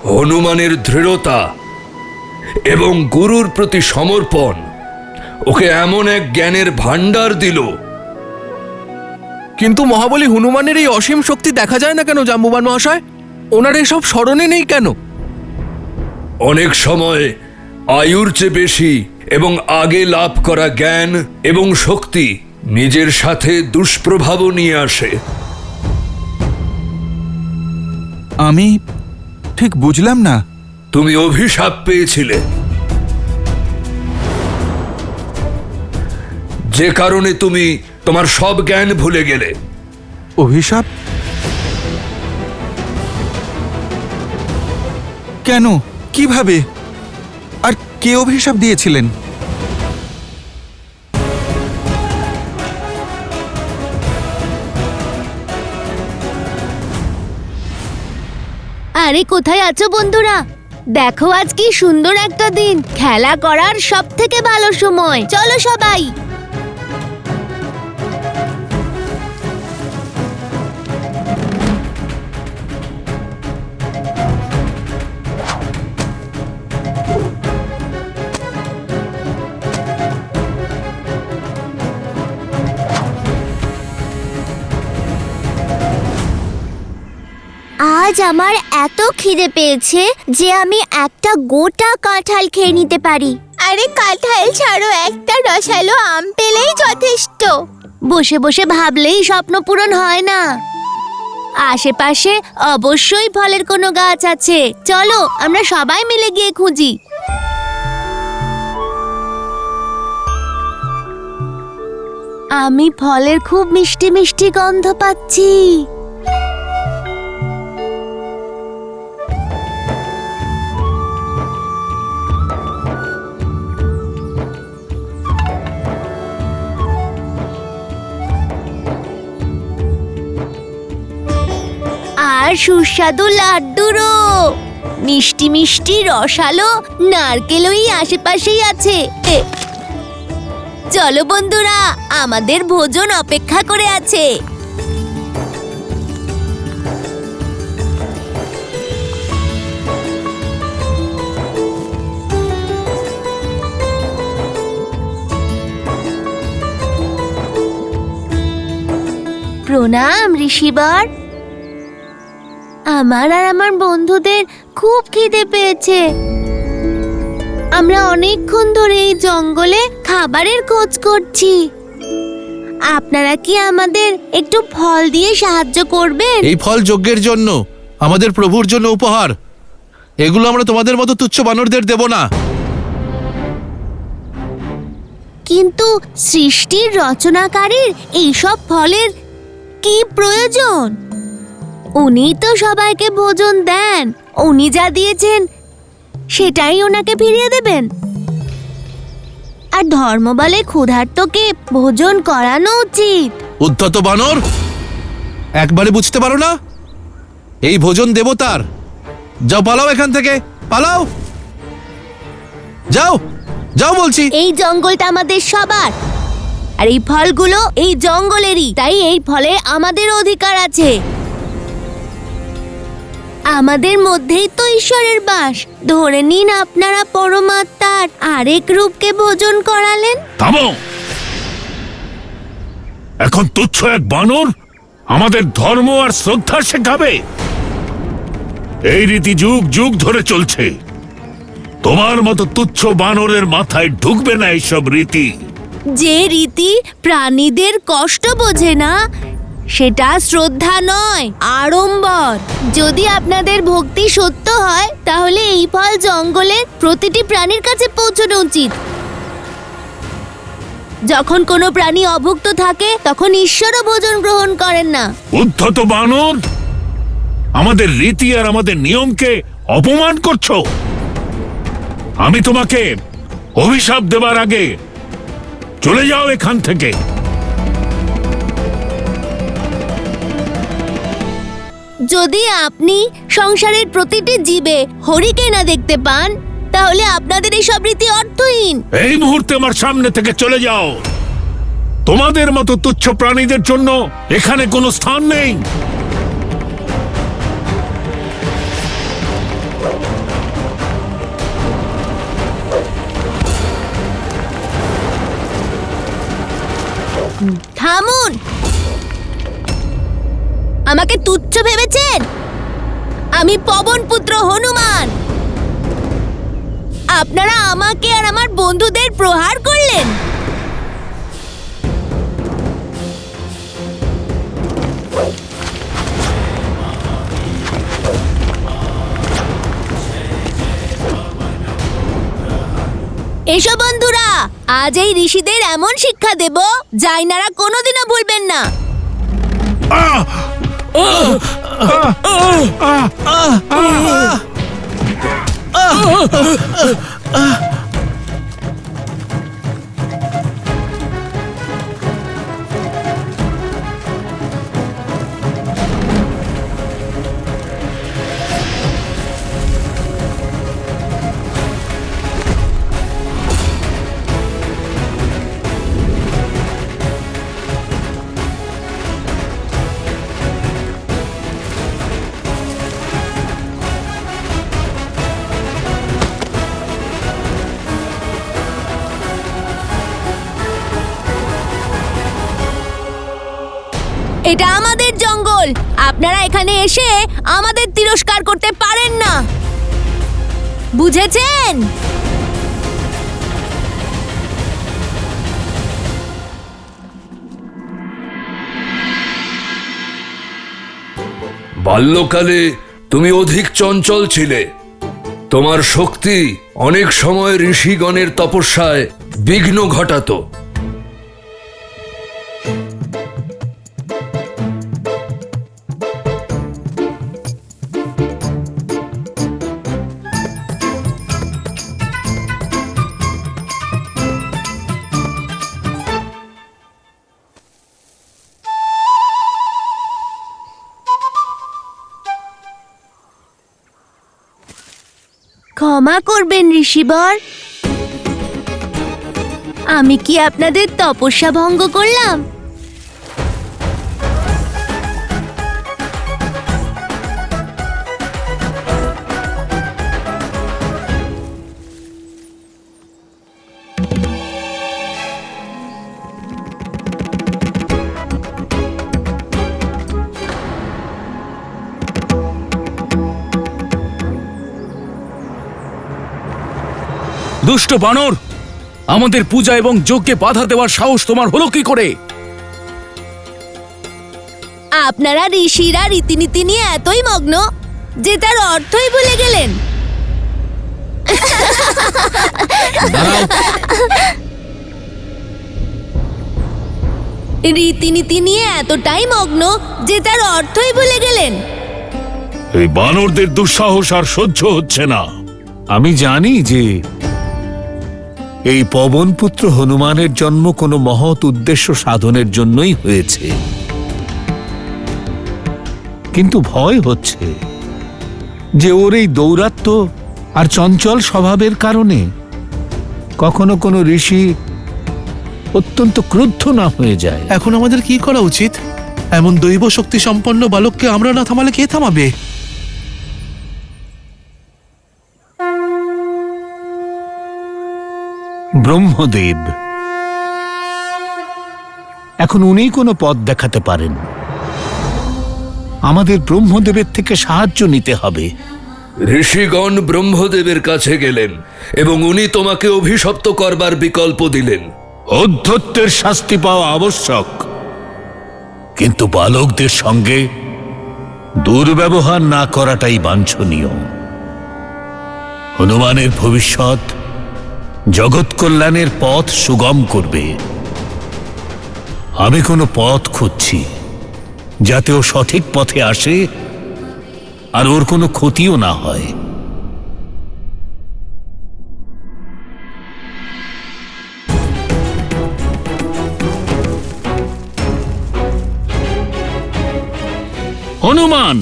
হনুমানের দৃঢ়তা এবং গুরুর প্রতি সমর্পণ ওকে এমন এক জ্ঞানের ভান্ডার দিল। কিন্তু মহাবলী হনুমানের এই অসীম শক্তি দেখা যায় না কেন জাম্বুবান মহাশয়? ওনার এসব স্মরণে নেই কেন? অনেক সময় আয়ুর চেয়ে বেশি এবং আগে লাভ করা জ্ঞান এবং শক্তি নিজের সাথে দুষ্প্রভাবও নিয়ে আসে। আমি ঠিক বুঝলাম না। তুমি অভিশাপ পেয়েছিলে, যে কারণে তুমি তোমার সব জ্ঞান ভুলে গেলে। অভিশাপ? কেন? কিভাবে? আর কে অভিশাপ দিয়েছিলেন? আরে কোথায় আছো বন্ধুরা? দেখো আজ কি সুন্দর একটা দিন, খেলা করার সব থেকে ভালো সময়। চলো সবাই। আজ আমার এত খিদে পেয়েছে যে আমি একটা গোটা কাঁঠাল খেয়ে নিতে পারি। আরে কাঁঠাল ছাড়ো, একটা রসালো আম পেলেই যথেষ্ট। বসে বসে ভাবলেই স্বপ্ন পূরণ হয় না। আশেপাশে অবশ্যই ফলের কোনো গাছ আছে। চলো আমরা সবাই মিলে গিয়ে খুঁজি। আমি ফলের খুব মিষ্টি মিষ্টি গন্ধ পাচ্ছি। আর সুস্বাদু লাড্ডুরও, মিষ্টি মিষ্টি রসালো নারকেল ওই আশেপাশেই আছে। চলো বন্ধুরা, আমাদের ভোজন অপেক্ষা করে আছে। প্রণাম ঋষিবর। আমার আর আমার বন্ধুদের খুব খিদে পেয়েছে। আমরা অনেকক্ষণ ধরে এই জঙ্গলে খাবারের খোঁজ করছি। আপনারা কি আমাদের একটু ফল দিয়ে সাহায্য করবেন? এই ফল যজ্ঞের জন্য, আমাদের প্রভুর জন্য উপহার। এগুলো আমরা তোমাদের মতো তুচ্ছ বানরদের দেব না। কিন্তু সৃষ্টির রচনাকারীর এইসব ফলের কি প্রয়োজন? উনি তো সবাইকে ভোজন দেন। উনি যা দিয়েছেন সেটাই ওনাকে ফিরিয়ে দেবেন। আর ধর্ম বলে ক্ষুধার্তকে ভোজন করানো উচিত। উদ্ধত বানর, একবারে বুঝতে পারো না? এই ভোজন দেবতার। যাও, পালাও এখান থেকে, পালাও। যাও যাও বলছি। এই জঙ্গলটা আমাদের সবার, আর এই ফলগুলো এই জঙ্গলেরই। তাই এই ফলে আমাদের অধিকার আছে। আমাদের মধ্যেই তো ঈশ্বরের বাস। ধরে নিন আপনারা পরমাত্মার আরেক রূপকে ভোজন করালেন। থামো! এখন তুচ্ছ এক বানর আমাদের ধর্ম আর শ্রদ্ধা শেখাবে? এই রীতি যুগ যুগ ধরে চলছে। তোমার মতো তুচ্ছ বানরের মাথায় ঢুকবে না এইসব রীতি। যে রীতি প্রাণীদের কষ্ট বোঝে না, সেটা শ্রদ্ধা নয়, আড়ম্বর। যদি আপনাদের ভক্তি সত্য হয়, তাহলে এই ফল জঙ্গলের প্রতিটি প্রাণীর কাছে পৌঁছানো উচিত। যখন কোনো প্রাণী অভুক্ত থাকে, তখন ঈশ্বরও ভোজন গ্রহণ করেন না। উদ্ধত বানর, আমাদের রীতি আর আমাদের নিয়মকে অপমান করছো। আমি তোমাকে অভিশাপ দেবার আগে চলে যাও এখান থেকে। যদি আপনি সংসারের প্রতিটি জীবে হরিকে না দেখতে পান, তাহলে আপনাদের এই সব রীতি অর্থহীন। এই মুহূর্তে আমার সামনে থেকে চলে যাও। তোমাদের মতো তুচ্ছ প্রাণীদের জন্য এখানে কোনো স্থান নেই। আমাকে তুচ্ছ ভেবেছেন? আমি পবন পুত্র হনুমান। আপনারা আমাকে আর আমার বন্ধুদের প্রহার করলেন। এসো বন্ধুরা, আজ এই ঋষিদের এমন শিক্ষা দেব যা ইনারা কোনোদিনও ভুলবেন না। এটা আমাদের জঙ্গল। আপনারা এখানে এসে আমাদের তিরস্কার করতে পারেন না, বুঝেছেন? বাল্যকালে তুমি অধিক চঞ্চল ছিলে। তোমার শক্তি অনেক সময় ঋষিগণের তপস্যায় বিঘ্ন ঘটাতো। ক্ষমা করবেন ঋষিবর, আমি কি আপনাদের তপস্যা ভঙ্গ করলাম? দুষ্ট বানর, আমাদের পূজা এবং যজ্ঞে বাধা দেওয়ার সাহস তোমার হলো কি করে? আপনারা ঋষিরা রীতিনীতি নিয়ে এতই মগ্ন যে তার অর্থই ভুলে গেলেন। রীতিনীতি নিয়ে এতটাই মগ্ন যে তার অর্থই ভুলে গেলেন। এই বানরদের দুঃসাহস আর সহ্য হচ্ছে না। আমি জানি যে এই পবনপুত্র হনুমানের জন্ম কোনো মহৎ উদ্দেশ্য সাধনের জন্যই হয়েছে, কিন্তু ভয় হচ্ছে যে ওর এই দৌরাত্ম্য আর চঞ্চল স্বভাবের কারণে কখনো কোনো ঋষি অত্যন্ত ক্রুদ্ধ না হয়ে যায়। এখন আমাদের কি করা উচিত? এমন দৈব শক্তি সম্পন্ন বালককে আমরা না থামালে কে থামাবে? ব্রহ্মদেব, এখন উনি কোনো পথ দেখাতে পারেন। আমাদের ব্রহ্মদেবের থেকে সাহায্য নিতে হবে। ঋষিগণ ব্রহ্মদেবের কাছে গেলেন এবং উনি তোমাকে অভিশপ্ত করবার বিকল্প দিলেন। অধ্যত্বের শাস্তি পাওয়া আবশ্যক, কিন্তু বালকদের সঙ্গে দুর্ব্যবহার না করাটাই বাঞ্ছনীয়। হনুমানের ভবিষ্যৎ জগৎ কল্যাণের পথ সুগম করবে। আমি কোনো পথ খুঁজছি যাতে ও সঠিক পথে আসে আর ওর কোনো ক্ষতিও না হয়। হনুমান,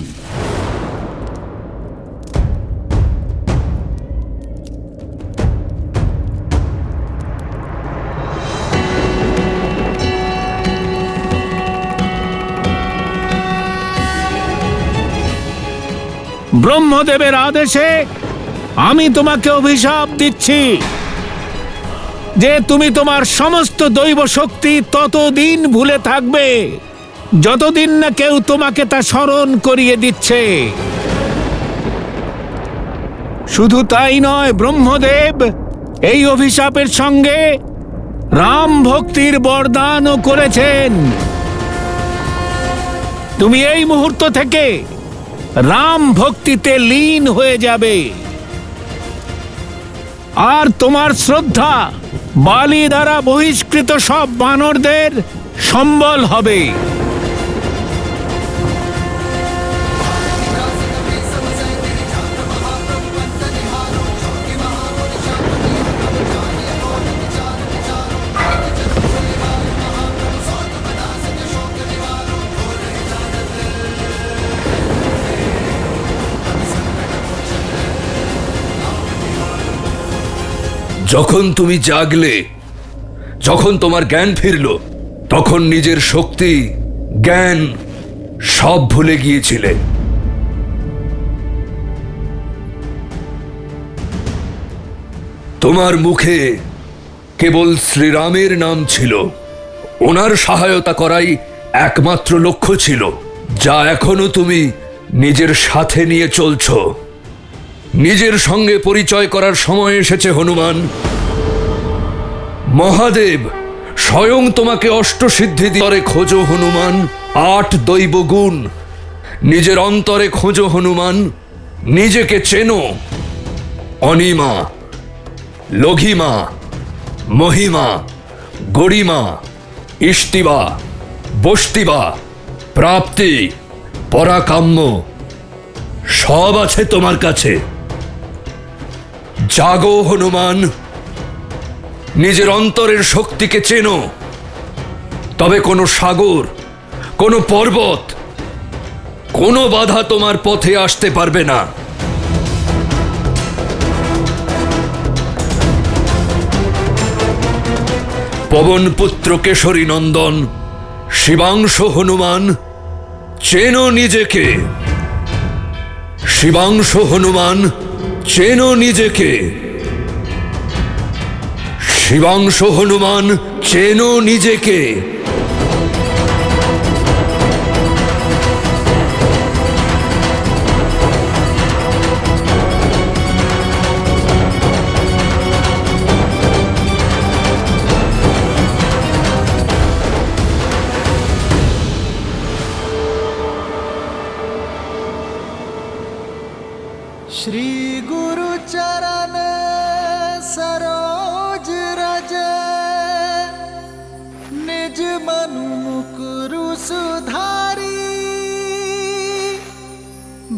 ব্রহ্মদেবের আদেশে আমি তোমাকে অভিশাপ দিচ্ছি যে তুমি তোমার সমস্ত দৈব শক্তি ততদিন ভুলে থাকবে যতদিন না কেউ তোমাকে তা স্মরণ করিয়ে দিচ্ছে। শুধু তাই নয়, ব্রহ্মদেব এই অভিশাপের সঙ্গে রাম ভক্তির বরদানও করেছেন। তুমি এই মুহূর্ত থেকে রাম ভক্তিতে লীন হয়ে যাবে, আর তোমার শ্রদ্ধা বালি দ্বারা বহিষ্কৃত সব বানরদের সম্বল হবে। যখন তুমি জাগলে, যখন তোমার জ্ঞান ফিরল, তখন নিজের শক্তি, জ্ঞান সব ভুলে গিয়েছিলে। তোমার মুখে কেবল শ্রীরামের নাম ছিল, ওনার সহায়তা করাই একমাত্র লক্ষ্য ছিল, যা এখনো তুমি নিজের সাথে নিয়ে চলছো। নিজের সঙ্গে পরিচয় করার সময় এসেছে হনুমান। মহাদেব স্বয়ং তোমাকে অষ্টসিদ্ধি দিয়ে খোঁজো হনুমান, 8 দৈব গুণ নিজের অন্তরে খোঁজো হনুমান। নিজেকে চেনো। অনিমা, লঘিমা, মহিমা, গরিমা, ইষ্টিবা, বষ্টিবা, প্রাপ্তি, পরাকাম্য সব আছে তোমার কাছে। জাগো হনুমান, নিজের অন্তরের শক্তিকে চেনো, তবে কোনো সাগর, কোনো পর্বত, কোনো বাধা তোমার পথে আসতে পারবে না। পবন পুত্র কেশরী নন্দন শিবাংশ হনুমান, চেনো নিজেকে। শিবাংশ হনুমান, চেনো নিজেকে। শিবাংশ হনুমান, চেনো নিজেকে। श्री गुरु चरण सरोज रज, निज मनु मुकुरु सुधारी।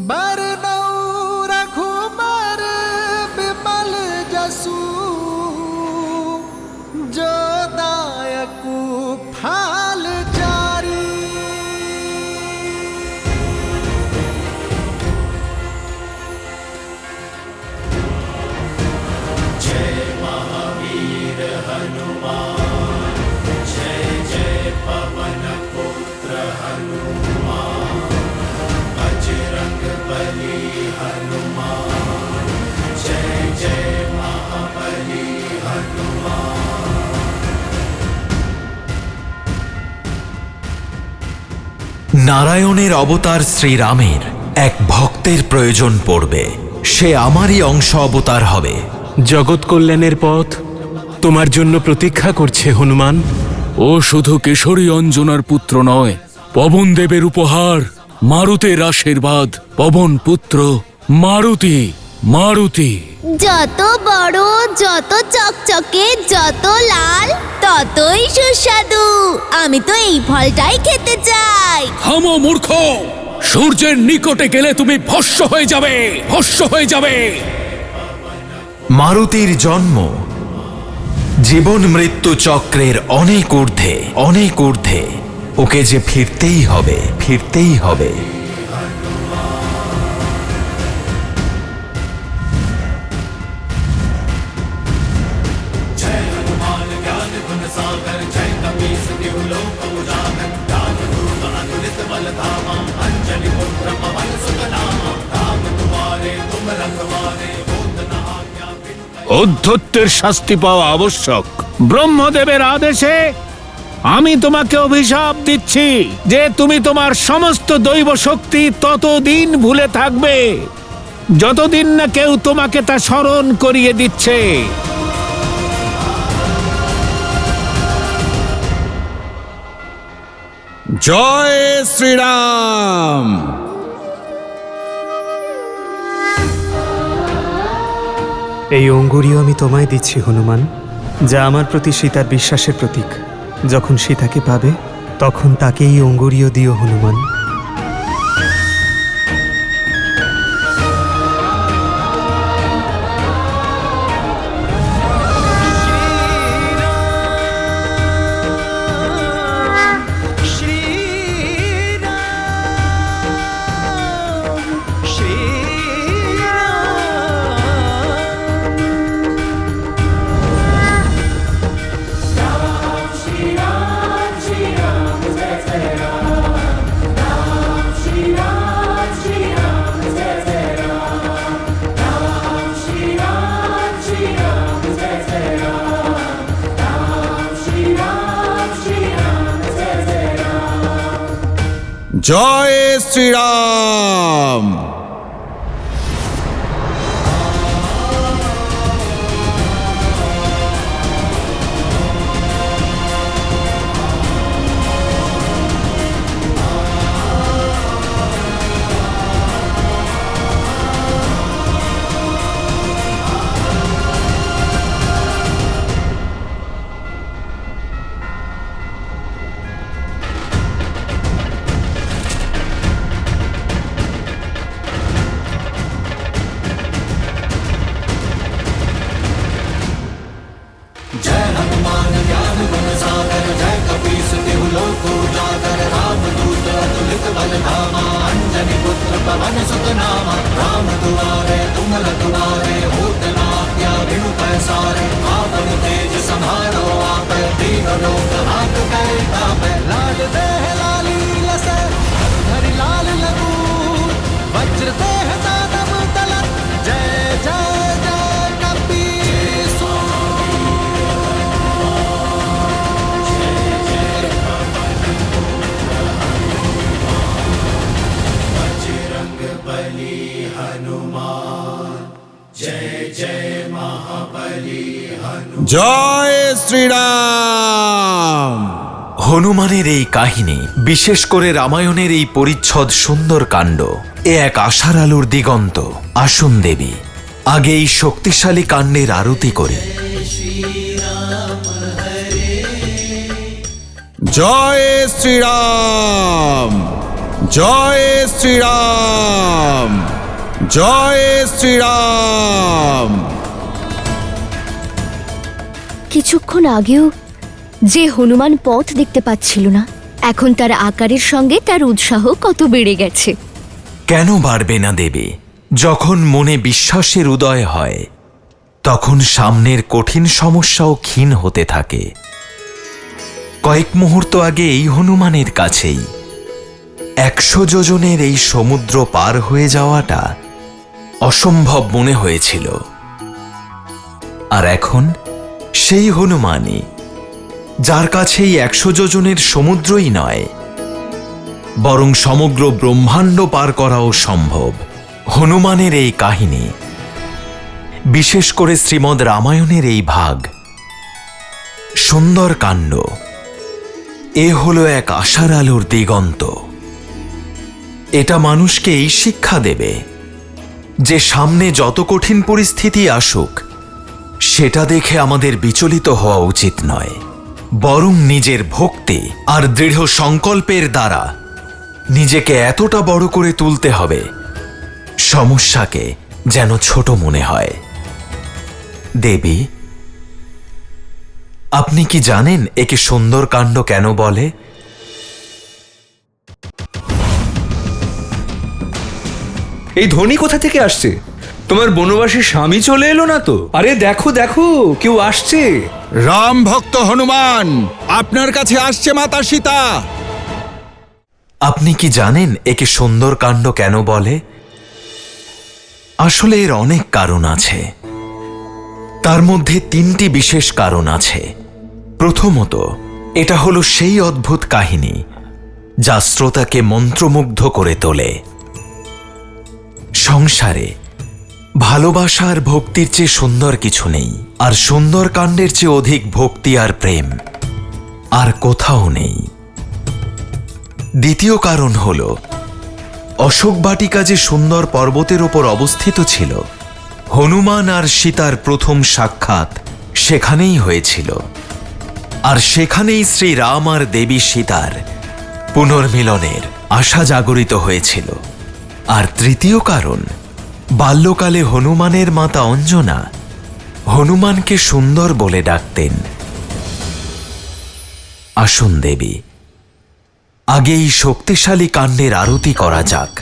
बरनौ रघुबर बिमल जसु, जो दायकु फल चारी। নারায়ণের অবতার শ্রীরামের এক ভক্তের প্রয়োজন পড়বে। সে আমারই অংশ অবতার হবে। জগৎ কল্যাণের পথ তোমার জন্য প্রতীক্ষা করছে হনুমান। ও শুধু কেশরী অঞ্জনার পুত্র নয়, পবন দেবের উপহার, মারুতের আশীর্বাদ। পবন পুত্র মারুতি। মারুতি যত বড়, যত চকচকে, যত লাল, ততই সুস্বাদু। আমি তো এই ফলটাই খেতে চাই। থামো মূর্খ, সূর্যের নিকটে গেলে তুমি ভস্ম হয়ে যাবে, ভস্ম হয়ে যাবে। মারুতির জন্ম জীবন মৃত্যু চক্রের অনেক ঊর্ধ্বে, অনেক ঊর্ধ্বে। ওকে যে ফিরতেই হবে, ফিরতেই হবে। অধ্যত্বের শাস্তি পাওয়া আবশ্যক। ব্রহ্মদেবের আদেশে আমি তোমাকে অভিশাপ দিচ্ছি যে তুমি তোমার সমস্ত দৈব শক্তি ততদিন ভুলে থাকবে যতদিন না কেউ তোমাকে তা স্মরণ করিয়ে দিচ্ছে। জয় শ্রীরাম। এই অঙ্গুরীয় আমি তোমায় দিচ্ছি হনুমান, যা আমার প্রতি সীতার বিশ্বাসের প্রতীক। যখন সীতাকে পাবে তখন তাকে এই অঙ্গুরীয় দিও হনুমান। জয় শ্রীরাম। জয় শ্রীরাম। হনুমানের এই কাহিনী, বিশেষ করে রামায়ণের এই পরিচ্ছদ সুন্দর কাণ্ড, এ এক আশার আলোর দিগন্ত। আসুন দেবী, আগে এই শক্তিশালী কাণ্ডের আরতি করি। জয় শ্রীরাম, জয় শ্রীরাম, জয় শ্রীরাম। কিছুক্ষণ আগেও যে হনুমান পথ দেখতে পাচ্ছিল না, এখন তার আকারের সঙ্গে তার উৎসাহ কত বেড়ে গেছে। কেন বাড়বে না দেবী? যখন মনে বিশ্বাসের উদয় হয় তখন সামনের কঠিন সমস্যাও ক্ষীণ হতে থাকে। কয়েক মুহূর্ত আগে এই হনুমানের কাছেই 100 যোজনের এই সমুদ্র পার হয়ে যাওয়াটা অসম্ভব মনে হয়েছিল, আর এখন সেই হনুমানই, যার কাছেই 100 যোজনের সমুদ্রই নয় বরং সমগ্র ব্রহ্মাণ্ড পার করাও সম্ভব। হনুমানের এই কাহিনী, বিশেষ করে শ্রীমদ্ রামায়ণের এই ভাগ, সুন্দর কাণ্ড, এ হলো এক আশার আলোর দিগন্ত। এটা মানুষকে এই শিক্ষা দেবে যে সামনে যত কঠিন পরিস্থিতি আসুক সেটা দেখে আমাদের বিচলিত হওয়া উচিত নয়, বরং নিজের ভক্তি আর দৃঢ় সংকল্পের দ্বারা নিজেকে এতটা বড় করে তুলতে হবে সমস্যাকে যেন ছোট মনে হয়। দেবী, আপনি কি জানেন একে সুন্দর কাণ্ড কেন বলে? এই ধ্বনি কোথা থেকে আসছে? তোমার বনবাসী স্বামী চলে এলো না তো? আরে দেখো দেখো, কেউ আসছে। রাম ভক্ত হনুমান, আপনার কাছে আসছে মাতা সীতা। আপনি কি জানেন একে সুন্দর কাণ্ড কেন বলে? আসলে এর অনেক কারণ আছে, তার মধ্যে 3টি বিশেষ কারণ আছে। প্রথমত, এটা হলো সেই অদ্ভুত কাহিনী যা শ্রোতাকে মন্ত্রমুগ্ধ করে তোলে। সংসারে ভালোবাসা আর ভক্তির চেয়ে সুন্দর কিছু নেই, আর সুন্দর কাণ্ডের চেয়ে অধিক ভক্তি আর প্রেম আর কোথাও নেই। দ্বিতীয় কারণ হল অশোক বাটিকা যে সুন্দর পর্বতের ওপর অবস্থিত ছিল, হনুমান আর সীতার প্রথম সাক্ষাৎ সেখানেই হয়েছিল, আর সেখানেই শ্রীরাম আর দেবী সীতার পুনর্মিলনের আশা জাগরিত হয়েছিল। আর তৃতীয় কারণ, বাল্যকালে হনুমানের মাতা অঞ্জনা হনুমানকে সুন্দর বলে ডাকতেন। আসুন দেবী, আগে এই শক্তিশালী কাণ্ডের আরতি করা যাক।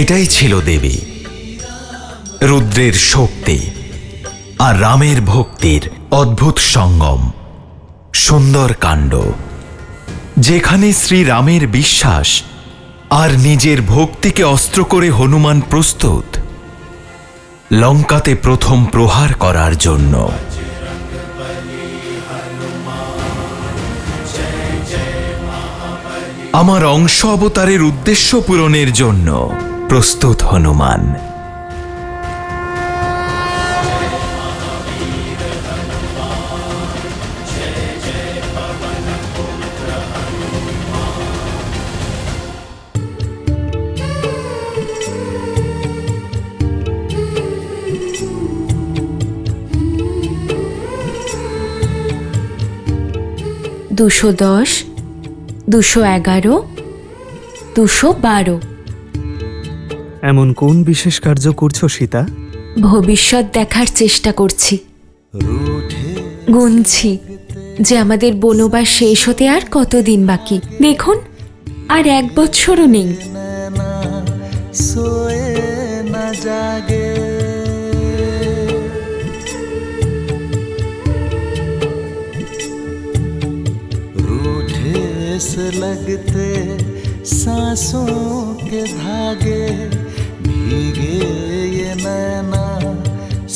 এটাই ছিল দেবী, রুদ্রের শক্তি আর রামের ভক্তির অদ্ভুত সঙ্গম, সুন্দর কাণ্ড, যেখানে শ্রীরামের বিশ্বাস আর নিজের ভক্তিকে অস্ত্র করে হনুমান প্রস্তুত লঙ্কাতে প্রথম প্রহার করার জন্য। আমার অংশ অবতারের উদ্দেশ্য পূরণের জন্য প্রস্তুত হনুমান। দুশো 10, 211, 212। এমন কোন বিশেষ কার্য করছো সীতা? ভবিষ্যৎ দেখার চেষ্টা করছি, গুনছি যে আমাদের বনবাস শেষ হতে আর কতদিন বাকি। দেখুন, আর 1 বৎসরও নেই। सोए न जागे रूठे से लगते सांसों के धागे भीगे ये नैना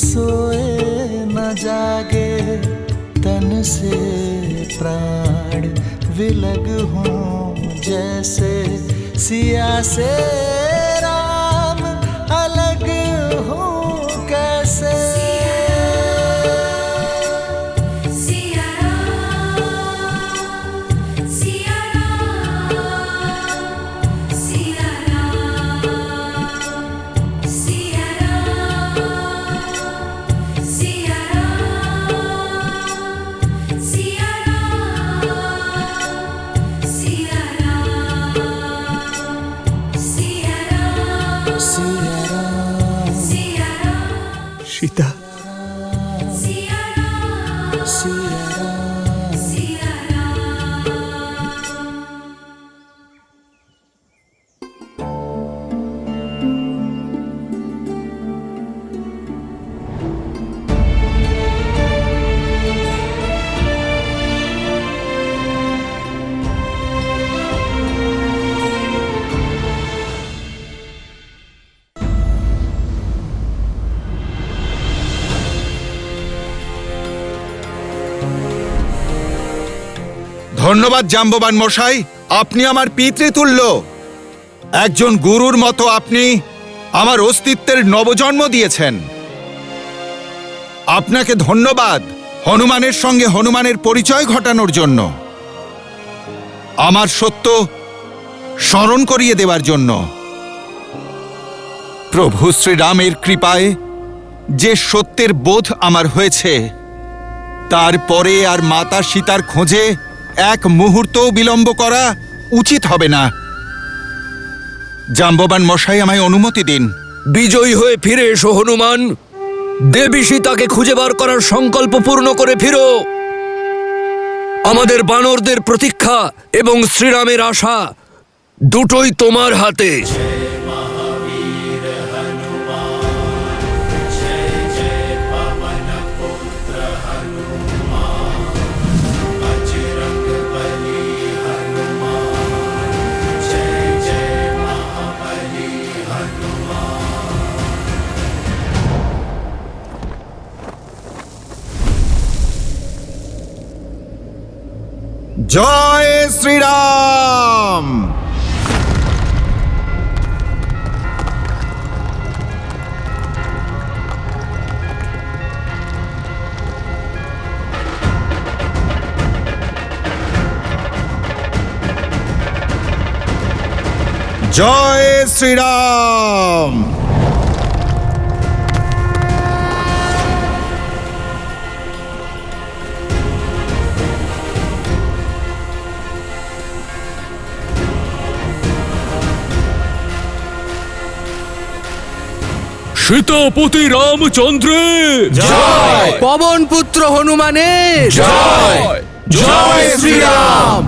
सोए न जागे तन से प्राण विलग हों जैसे सिया से राम अलग हो कैसे সীতা, ধন্যবাদ জাম্ববান মশাই, আপনি আমার পিতৃতুল্য। একজন গুরুর মতো আপনি আমার অস্তিত্বের নবজন্ম দিয়েছেন। আপনাকে ধন্যবাদ হনুমানের সঙ্গে হনুমানের পরিচয় ঘটানোর জন্য, আমার সত্য স্মরণ করিয়ে দেওয়ার জন্য। প্রভু শ্রীরামের কৃপায় যে সত্যের বোধ আমার হয়েছে, তারপরে আর মাতা সীতার খোঁজে এক মুহূর্তও বিলম্ব করা উচিত হবে না। জাম্ববান মশাই, আমায় অনুমতি দিন। বিজয়ী হয়ে ফিরে এসো হনুমান। দেবী সীতাকে খুঁজে বার করার সংকল্প পূর্ণ করে ফিরো। আমাদের বানরদের প্রতীক্ষা এবং শ্রীরামের আশা দুটোই তোমার হাতে। জয় শ্রীরাম। জয় শ্রীরাম। সীতাপতি রামচন্দ্রের জয়। পবন পুত্র হনুমানের জয়। জয় শ্রীরাম।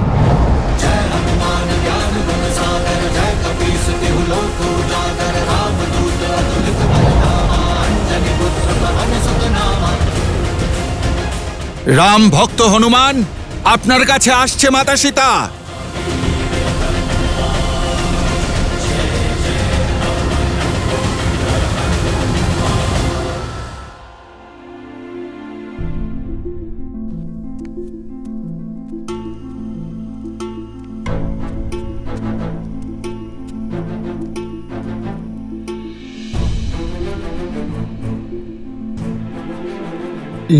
রাম ভক্ত হনুমান, আপনার কাছে আসছে মাতা সীতা।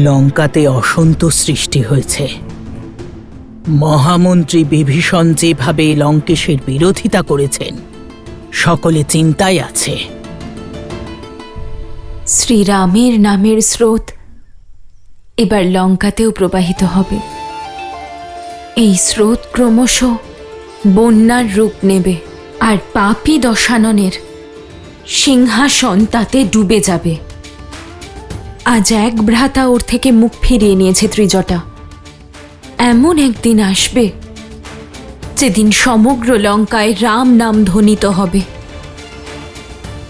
লঙ্কাতে অসন্তোষ সৃষ্টি হয়েছে। মহামন্ত্রী বিভীষণ যেভাবে লঙ্কেশের বিরোধিতা করেছেন, সকলে চিন্তায় আছে। শ্রীরামের নামের স্রোত এবার লঙ্কাতেও প্রবাহিত হবে। এই স্রোত ক্রমশ বন্যার রূপ নেবে, আর পাপী দশাননের সিংহাসন তাতে ডুবে যাবে। আজ এক ভ্রাতা ওর থেকে মুখ ফিরিয়ে নিয়েছে ত্রিজটা। এমন একদিন আসবে যেদিন সমগ্র লঙ্কায় রাম নাম ধ্বনিত হবে।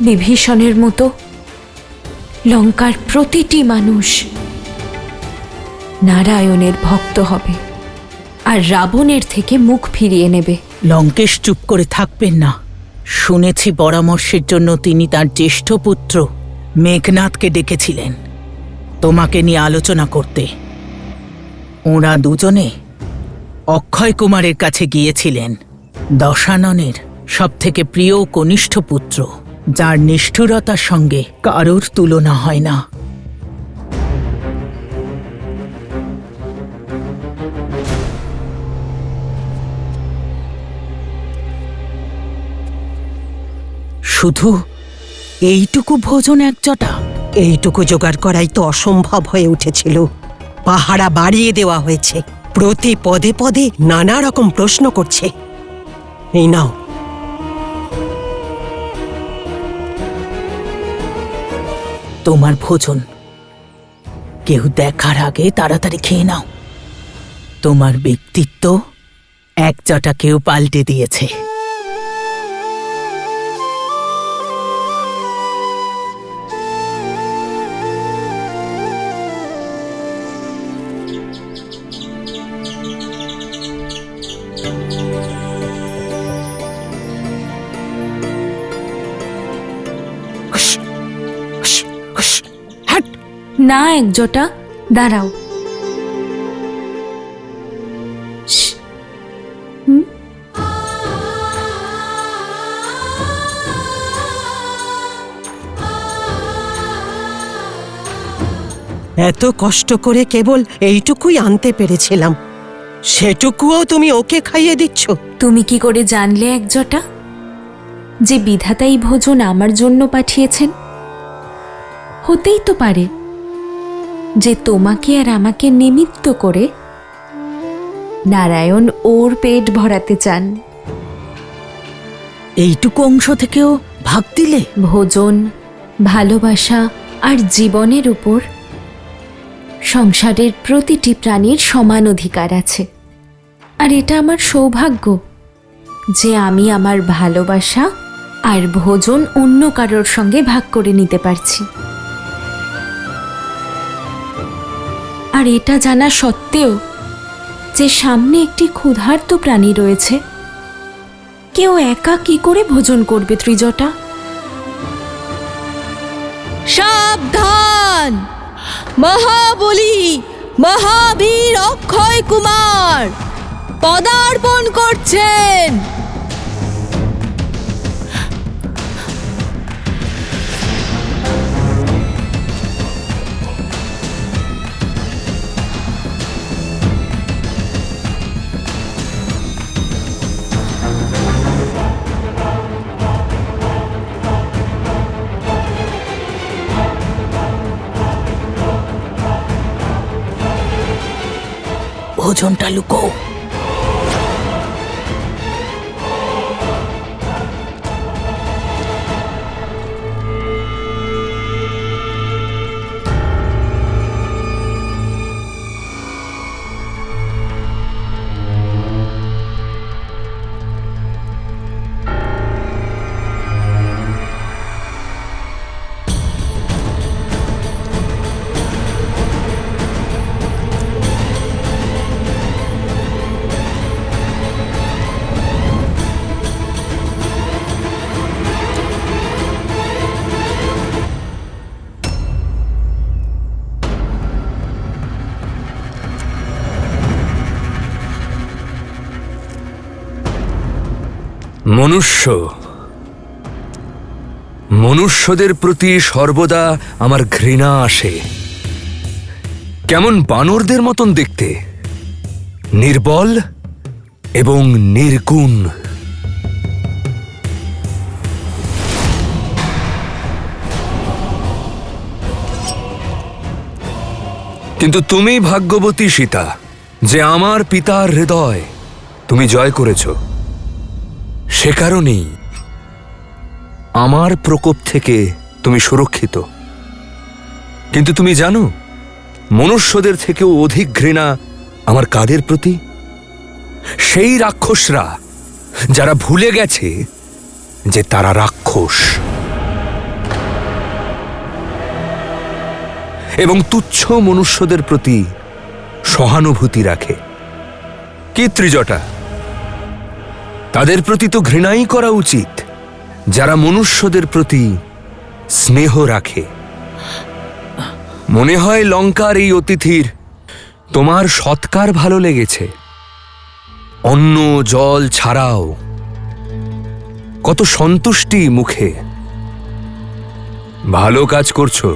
বিভীষণের মতো লঙ্কার প্রতিটি মানুষ নারায়ণের ভক্ত হবে, আর রাবণের থেকে মুখ ফিরিয়ে নেবে। লঙ্কেশ চুপ করে থাকবেন না। শুনেছি পরামর্শের জন্য তিনি তার জ্যেষ্ঠ পুত্র মেঘনাথকে ডেকেছিলেন তোমাকে নিয়ে আলোচনা করতে। ওরা দুজনে অক্ষয় কুমারের কাছে গিয়েছিলেন, দশাননের সবথেকে প্রিয় কনিষ্ঠ পুত্র, যার নিষ্ঠুরতার সঙ্গে কারোর তুলনা হয় না। শুধু এইটুকু ভোজন একজটা, এইটুকু জোগাড় করাই তো অসম্ভব হয়ে উঠেছিল। পাহারা বাড়িয়ে দেওয়া হয়েছে, প্রতি পদে পদে নানা রকম প্রশ্ন করছে। এই নাও। তোমার ভোজন। কেউ দেখার আগে তাড়াতাড়ি খেয়ে নাও। তোমার ব্যক্তিত্ব একজটা কেউ পাল্টে দিয়েছে। না একজটা, দাঁড়াও। এত কষ্ট করে কেবল এইটুকুই আনতে পেরেছিলাম, সেটুকুও তুমি ওকে খাইয়ে দিচ্ছ? তুমি কি করে জানলে একজটা যে বিধাতা এই ভোজন আমার জন্য পাঠিয়েছেন? হতেই তো পারে যে তোমাকে আর আমাকে নিমিত্ত করে নারায়ণ ওর পেট ভরাতে চান। এইটুকু অংশ থেকেও ভাগ দিলে? ভোজন, ভালোবাসা আর জীবনের উপর সংসারের প্রতিটি প্রাণীর সমান অধিকার আছে। আর এটা আমার সৌভাগ্য যে আমি আমার ভালোবাসা আর ভোজন অন্য কারোর সঙ্গে ভাগ করে নিতে পারছি। আর এটা জানা সত্ত্বেও যে সামনে একটি ক্ষুধার্ত প্রাণী রয়েছে, কেউ একা কি করে ভোজন করবে ত্রিজটা? সাবধান! মহাবলী মহাবীর অক্ষয় কুমার পদার্পণ করছেন। ভোজনটা লুকো। মনুষ্যদের প্রতি সর্বদা আমার ঘৃণা আসে। কেমন বানরদের মতন দেখতে, নির্বল এবং নির্গুণ। কিন্তু তুমি ভাগ্যবতী সীতা যে আমার পিতার হৃদয় তুমি জয় করেছ। সে কারণেই আমার প্রকোপ থেকে তুমি সুরক্ষিত। কিন্তু তুমি জানো, মনুষ্যদের থেকেও অধিক ঘৃণা আমার কাদের প্রতি? সেই রাক্ষসরা যারা ভুলে গেছে যে তারা রাক্ষস এবং তুচ্ছ মনুষ্যদের প্রতি সহানুভূতি রাখে। কি ত্রিজটা, তাদের প্রতি তো ঘৃণাই করা উচিত যারা মনুষ্যদের প্রতি স্নেহ রাখে। মনে হয় লঙ্কার এই অতিথির তোমার সৎকার ভালো লেগেছে। অন্ন জল ছাড়াও কত সন্তুষ্টি মুখে। ভালো কাজ করছো।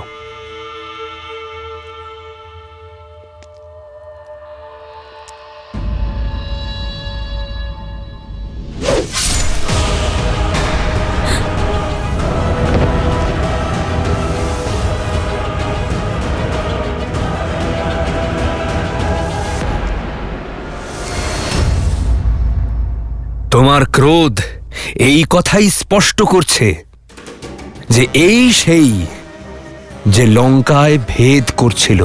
তোমার ক্রোধ এই কথাই স্পষ্ট করছে যে এই সেই যে লঙ্কায় ভেদ করছিল,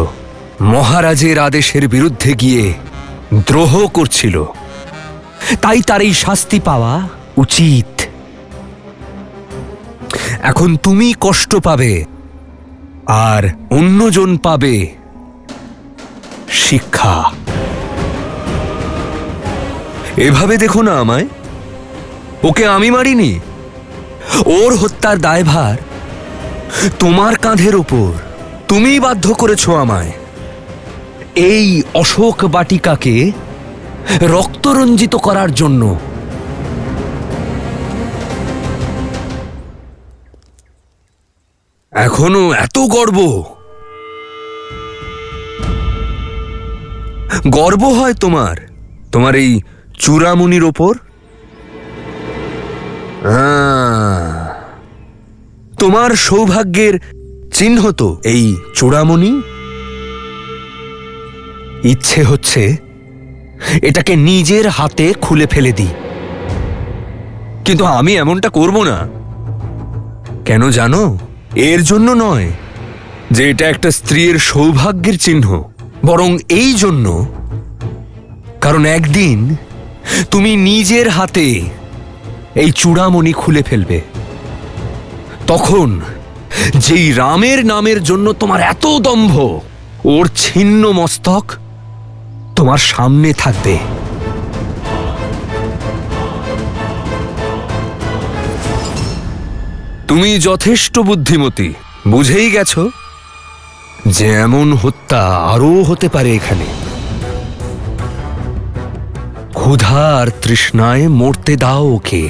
মহারাজের আদেশের বিরুদ্ধে গিয়ে দ্রোহ করছিল। তাই তার এই শাস্তি পাওয়া উচিত। এখন তুমি কষ্ট পাবে আর অন্যজন পাবে শিক্ষা। এভাবে দেখো না আমায়। ওকে আমি মারিনি। ওর হত্যার দায়ভার তোমার কাঁধের ওপর। তুমিই বাধ্য করেছো আমায় এই অশোক বাটিকাকে রক্তরঞ্জিত করার জন্য। এখনো এত গর্ব? গর্ব হয় তোমার তোমার এই চূড়ামণির ওপর? তোমার সৌভাগ্যের চিহ্ন তো এই চূড়ামণি। ইচ্ছে হচ্ছে এটাকে নিজের হাতে খুলে ফেলে দিই, কিন্তু আমি এমনটা করব না। কেন জানো? এর জন্য নয় যে এটা একটা স্ত্রীর সৌভাগ্যের চিহ্ন, বরং এই জন্য কারণ একদিন তুমি নিজের হাতে এই চূড়ামণি খুলে ফেলবে। তখন যেই রামের নামের জন্য তোমার এত দম্ভ, ওর ছিন্ন মস্তক তোমার সামনে থাকবে। তুমি যথেষ্ট বুদ্ধিমতী, বুঝেই গেছো যে এমন হত্যা আরও হতে পারে এখানে। ক্ষুধা আর তৃষ্ণায় মরতে দাও ওকে।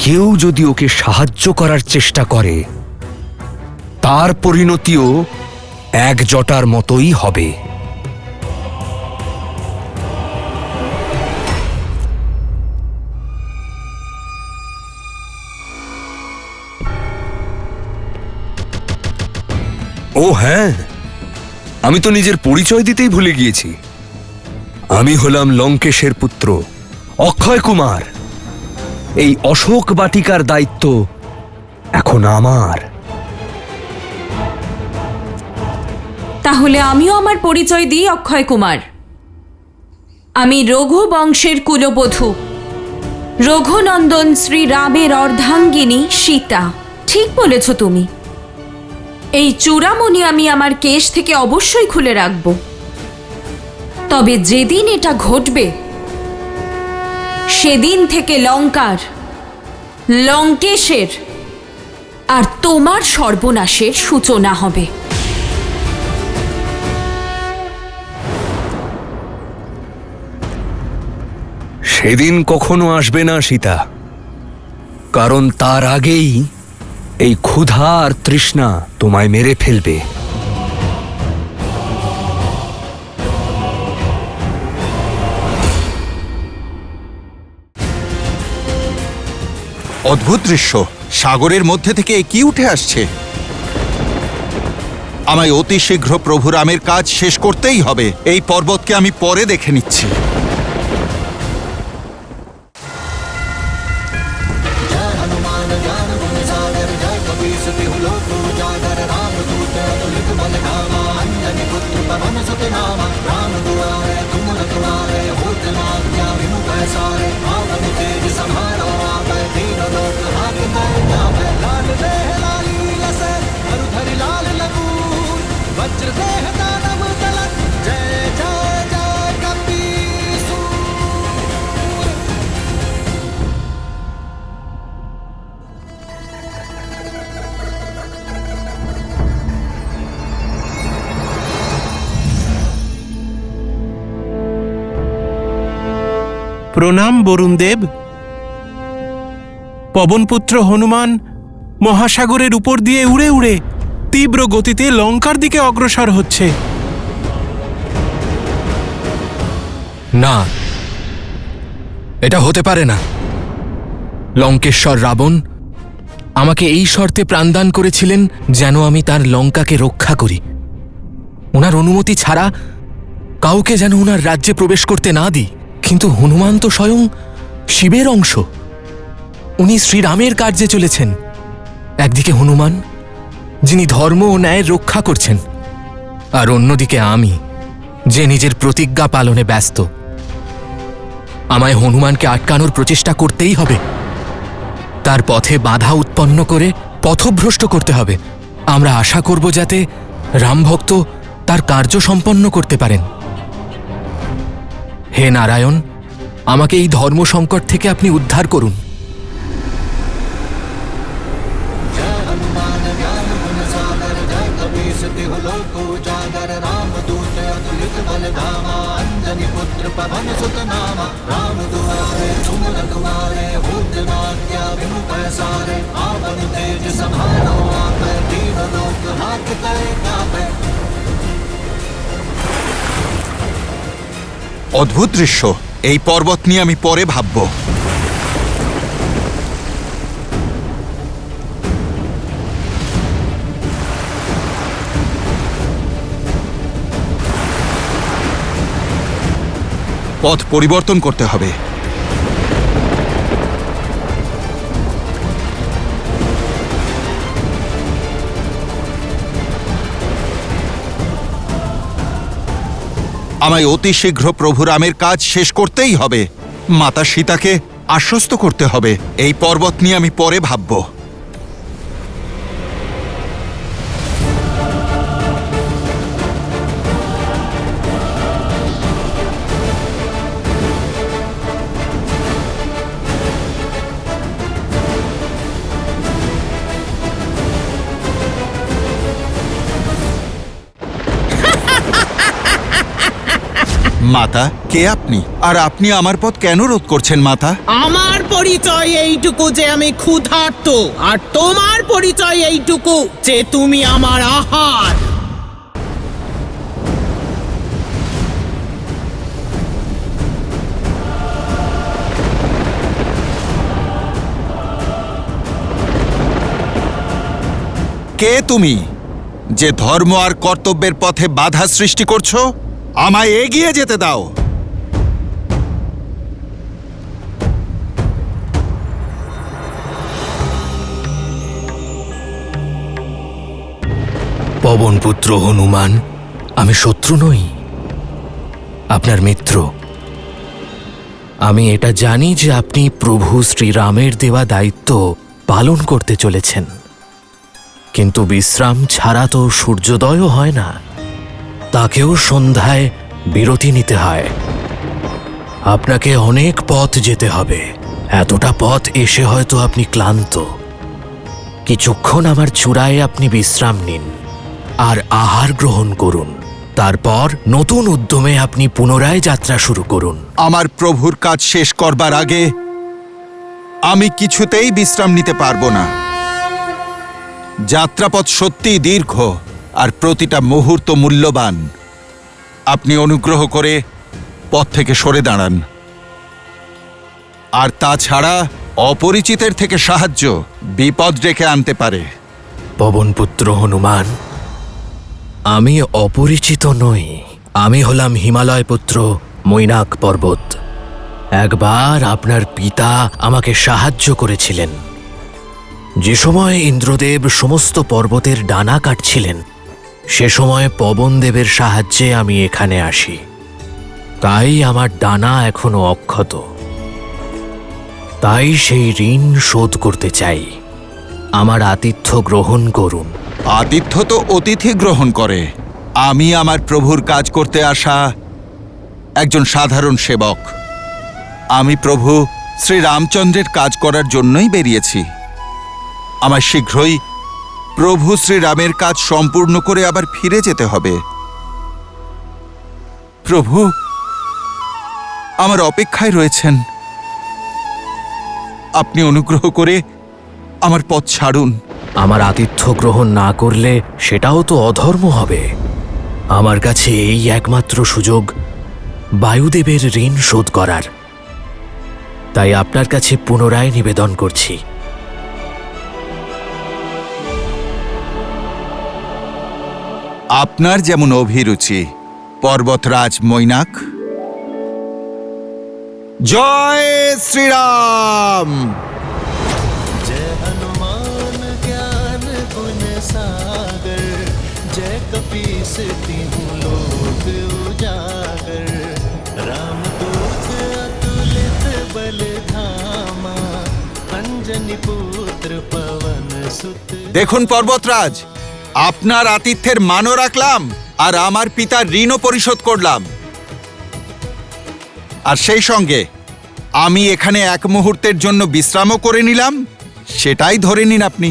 কেউ যদি ওকে সাহায্য করার চেষ্টা করে, তার পরিণতিও এক জটার মতোই হবে। ও হ্যাঁ, আমি তো নিজের পরিচয় দিতেই ভুলে গিয়েছি। আমি হলাম লঙ্কেশের পুত্র অক্ষয় কুমার। এই অশোক বাটিকার দায়িত্ব এখন আমার। তাহলে আমিও আমার পরিচয় দিই অক্ষয় কুমার। আমি রঘু বংশের কুলবধূ, রঘুনন্দন শ্রী রামের অর্ধাঙ্গিনী সীতা। ঠিক বলেছ তুমি। এই চূড়ামণি আমি আমার কেশ থেকে অবশ্যই খুলে রাখব। তবে যেদিন এটা ঘটবে, সেদিন থেকে লঙ্কার, লঙ্কেশের আর তোমার সর্বনাশের সূচনা হবে। সেদিন কখনো আসবে না সীতা, কারণ তার আগেই এই ক্ষুধা আর তৃষ্ণা তোমায় মেরে ফেলবে। অদ্ভুত দৃশ্য। সাগরের মধ্যে থেকে কি উঠে আসছে? আমায় অতি শীঘ্র প্রভু রামের কাজ শেষ করতেই হবে। এই পর্বতকে আমি পরে দেখে নিচ্ছি। প্রণাম বরুণদেব। পবনপুত্র হনুমান মহাসাগরের উপর দিয়ে উড়ে উড়ে তীব্র গতিতে লঙ্কার দিকে অগ্রসর হচ্ছে। না, এটা হতে পারে না। লঙ্কেশ্বর রাবণ আমাকে এই শর্তে প্রাণদান করেছিলেন যেন আমি তার লঙ্কাকে রক্ষা করি। ওনার অনুমতি ছাড়া কাউকে যেন ওনার রাজ্যে প্রবেশ করতে না দিই। কিন্তু হনুমান তো স্বয়ং শিবের অংশ। উনি শ্রীরামের কার্যে চলেছেন। একদিকে হনুমান, যিনি ধর্ম ও ন্যায়ের রক্ষা করছেন, আর অন্যদিকে আমি, যে নিজের প্রতিজ্ঞা পালনে ব্যস্ত। আমায় হনুমানকে আটকানোর প্রচেষ্টা করতেই হবে। তার পথে বাধা উৎপন্ন করে পথভ্রষ্ট করতে হবে। আমরা আশা করব যাতে রামভক্ত তার কার্য সম্পন্ন করতে পারেন। হে নারায়ণ, আমাকে এই ধর্ম সংকট থেকে আপনি উদ্ধার করুন। অদ্ভুত দৃশ্য। এই পর্বত নিয়ে আমি পরে ভাবব। পথ পরিবর্তন করতে হবে। আমায় অতি শীঘ্র প্রভু রামের কাজ শেষ করতেই হবে। মাতা সীতাকে আশ্বস্ত করতে হবে। এই পর্বত নিয়ে আমি পরে ভাবব। মাতা, কে আপনি? আর আপনি আমার পথ কেন রোধ করছেন মাতা? আমার পরিচয় এইটুকু যে আমি ক্ষুধার্ত, আর তোমার পরিচয় এইটুকু যে তুমি আমার আহার। কে তুমি যে ধর্ম আর কর্তব্যের পথে বাধা সৃষ্টি করছো? আমায় এগিয়ে যেতে দাও। পবনপুত্র হনুমান, আমি শত্রু নই, আপনার মিত্র। আমি এটা জানি যে আপনি প্রভু শ্রীরামের দেওয়া দায়িত্ব পালন করতে চলেছেন, কিন্তু বিশ্রাম ছাড়া তো সূর্যোদয়ও হয় না, তাকেও সন্ধ্যায় বিরতি নিতে হয়। আপনাকে অনেক পথ যেতে হবে। এতটা পথ এসে হয়তো আপনি ক্লান্ত। কিছুক্ষণ আমার চূড়ায় আপনি বিশ্রাম নিন আর আহার গ্রহণ করুন। তারপর নতুন উদ্যমে আপনি পুনরায় যাত্রা শুরু করুন। আমার প্রভুর কাজ শেষ করবার আগে আমি কিছুতেই বিশ্রাম নিতে পারবো না। যাত্রাপথ সত্যিই দীর্ঘ আর প্রতিটা মুহূর্ত মূল্যবান। আপনি অনুগ্রহ করে পথ থেকে সরে দাঁড়ান। আর তাছাড়া অপরিচিতের থেকে সাহায্য বিপদ ডেকে আনতে পারে। পবনপুত্র হনুমান, আমি অপরিচিত নই। আমি হলাম হিমালয় পুত্র মৈনাক পর্বত। একবার আপনার পিতা আমাকে সাহায্য করেছিলেন। যে সময় ইন্দ্রদেব সমস্ত পর্বতের ডানা কাটছিলেন, সে সময় পবনদেবের সাহায্যে আমি এখানে আসি। তাই আমার ডানা এখনো অক্ষত। তাই সেই ঋণ শোধ করতে চাই। আমার আতিথ্য গ্রহণ করুন। আতিথ্য তো অতিথি গ্রহণ করে। আমি আমার প্রভুর কাজ করতে আসা একজন সাধারণ সেবক। আমি প্রভু শ্রীরামচন্দ্রের কাজ করার জন্যই বেরিয়েছি। আমার শীঘ্রই প্রভু শ্রীরামের কাজ সম্পূর্ণ করে আবার ফিরে যেতে হবে। প্রভু আমার অপেক্ষায় রয়েছেন। আপনি অনুগ্রহ করে আমার পথ ছাড়ুন। আমার আতিথ্য গ্রহণ না করলে সেটাও তো অধর্ম হবে। আমার কাছে এই একমাত্র সুযোগ বায়ুদেবের ঋণ শোধ করার। তাই আপনার কাছে পুনরায় নিবেদন করছি। আপনার যেমন অভিরুচি পর্বতরাজ মৈনাক। জয় শ্রীরাম। जय हनुमान ज्ञान गुण सागर, जय कपीस तिहु लोक उजागर। राम दूत अतुलित बल धामा, अंजनी पुत्र पवन सुत। দেখুন পর্বতরাজ, আপনার আতিথ্যের মানও রাখলাম আর আমার পিতার ঋণও পরিশোধ করলাম। আর সেই সঙ্গে আমি এখানে এক মুহূর্তের জন্য বিশ্রামও করে নিলাম। সেটাই ধরে নিন আপনি।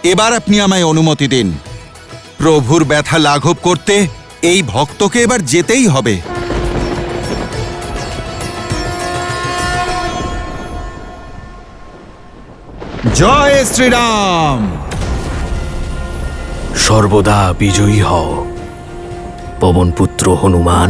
এবার আপনি আমায় অনুমতি দিন। প্রভুর ব্যথা লাঘব করতে এই ভক্তকে এবার যেতেই হবে। জয় শ্রীরাম। সর্বদা বিজয়ী হও পবনপুত্র হনুমান।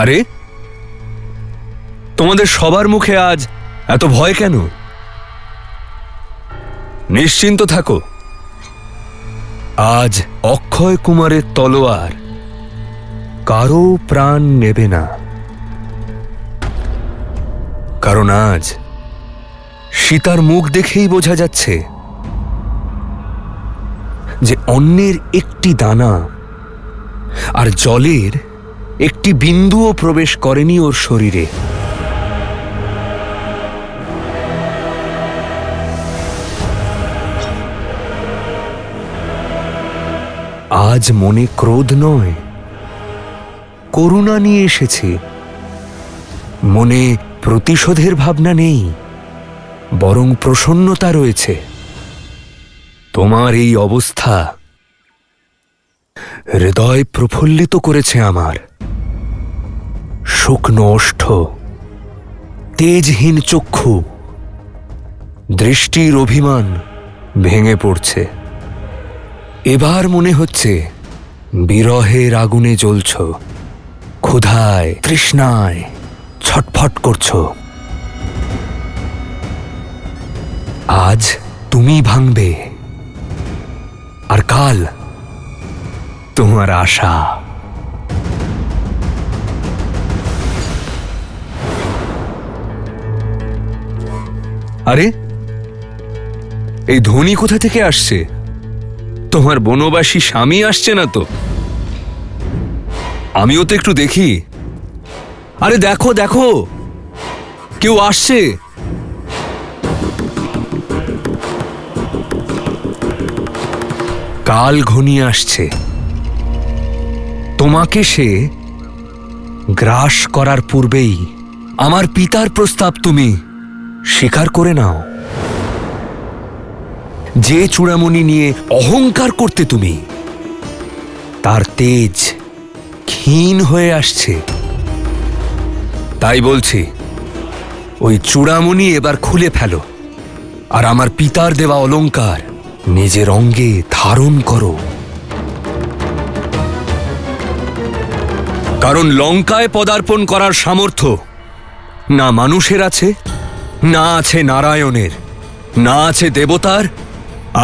আরে, তোমাদের সবার মুখে আজ এত ভয় কেন? নিশ্চিন্ত থাকো, আজ অক্ষয় কুমারের তলোয়ার কারো প্রাণ নেবে না। কারণ আজ সীতার মুখ দেখেই বোঝা যাচ্ছে যে অন্যের একটি দানা আর জলের একটি বিন্দুও প্রবেশ করেনি ওর শরীরে। আজ মনে ক্রোধ নয়, করুণা নিয়ে এসেছে। মনে প্রতিশোধের ভাবনা নেই, বরং প্রসন্নতা রয়েছে। তোমার এই অবস্থা হৃদয় প্রফুল্লিত করেছে আমার। শুকনো ওষ্ঠ, তেজহীন চক্ষু, দৃষ্টির অভিমান ভেঙে পড়ছে। এবার মনে হচ্ছে বিরহের আগুনে জ্বলছ, ক্ষুধায় তৃষ্ণায় ছটফট করছ। আজ তুমি ভাঙবে, আর কাল তোমার আশা। আরে, এই ধ্বনি কোথা থেকে আসছে? তোমার বনবাসী স্বামী আসছে না তো? আমিও তো একটু দেখি। আরে দেখো দেখো, কেউ আসছে। কাল ঘনিয়ে আসছে, তোমাকে সে গ্রাস করার পূর্বেই আমার পিতার প্রস্তাব তুমি স্বীকার করে নাও। যে চূড়ামণি নিয়ে অহংকার করতে তুমি, তার তেজ ক্ষীণ হয়ে আসছে। তাই বলছি, ওই চূড়ামণি এবার খুলে ফেলো, আর আমার পিতার দেওয়া অলংকার নিজের অঙ্গে ধারণ করো। কারণ লঙ্কায় পদার্পণ করার সামর্থ্য না মানুষের আছে, না আছে নারায়ণের, না আছে দেবতার,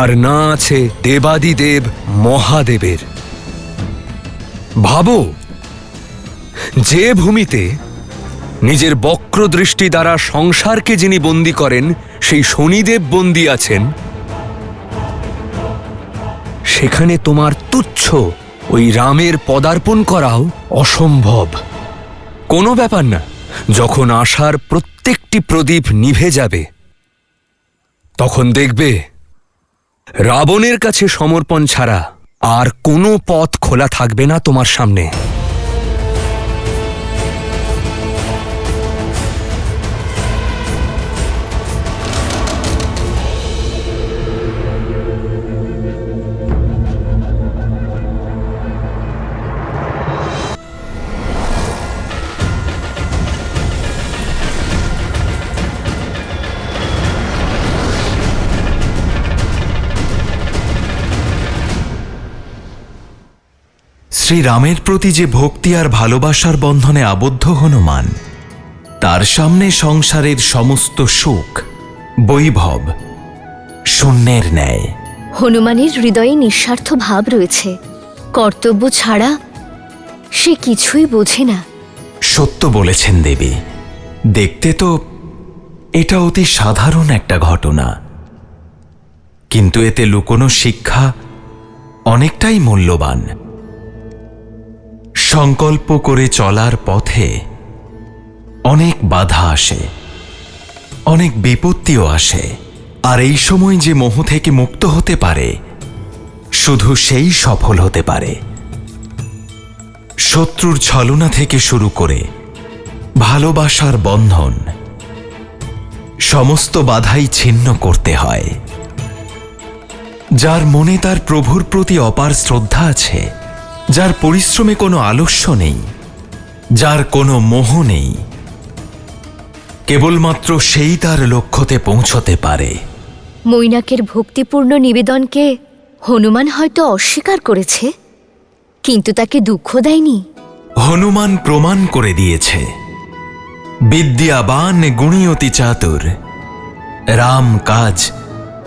আর না আছে দেবাদিদেব মহাদেবের। ভাবো, যে ভূমিতে নিজের বক্র দৃষ্টি দ্বারা সংসারকে যিনি বন্দী করেন, সেই শনিদেব বন্দী আছেন, সেখানে তোমার তুচ্ছ ওই রামের পদার্পণ করাও অসম্ভব। কোনো ব্যাপার না, যখন আশার প্রত্যেকটি প্রদীপ নিভে যাবে, তখন দেখবে রাবণের কাছে সমর্পণ ছাড়া আর কোনো পথ খোলা থাকবে না তোমার সামনে। শ্রীরামের প্রতি যে ভক্তি আর ভালোবাসার বন্ধনে আবদ্ধ হনুমান, তার সামনে সংসারের সমস্ত সুখ বৈভব শূন্যের ন্যায়। হনুমানের হৃদয়ে নিঃস্বার্থ ভাব রয়েছে, কর্তব্য ছাড়া সে কিছুই বোঝে না। সত্য বলেছেন দেবী। দেখতে তো এটা অতি সাধারণ একটা ঘটনা, কিন্তু এতে লুকোনো শিক্ষা অনেকটাই মূল্যবান। সংকল্প করে চলার পথে অনেক বাধা আসে, অনেক বিপত্তিও আসে, আর এই সময় যে মোহ থেকে মুক্ত হতে পারে, শুধু সেই সফল হতে পারে। শত্রুর ছলনা থেকে শুরু করে ভালোবাসার বন্ধন, সমস্ত বাধাই ছিন্ন করতে হয়। যার মনে তার প্রভুর প্রতি অপার শ্রদ্ধা আছে, যার পরিশ্রমে কোনো আলস্য নেই, যার কোনো মোহ নেই, কেবলমাত্র সেই তার লক্ষ্যতে পৌঁছতে পারে। মৈনাকের ভক্তিপূর্ণ নিবেদনকে হনুমান হয়তো অস্বীকার করেছে, কিন্তু তাকে দুঃখ দেয়নি। হনুমান প্রমাণ করে দিয়েছে বিদ্যাবান গুণী অতি চাতুর, রাম কাজ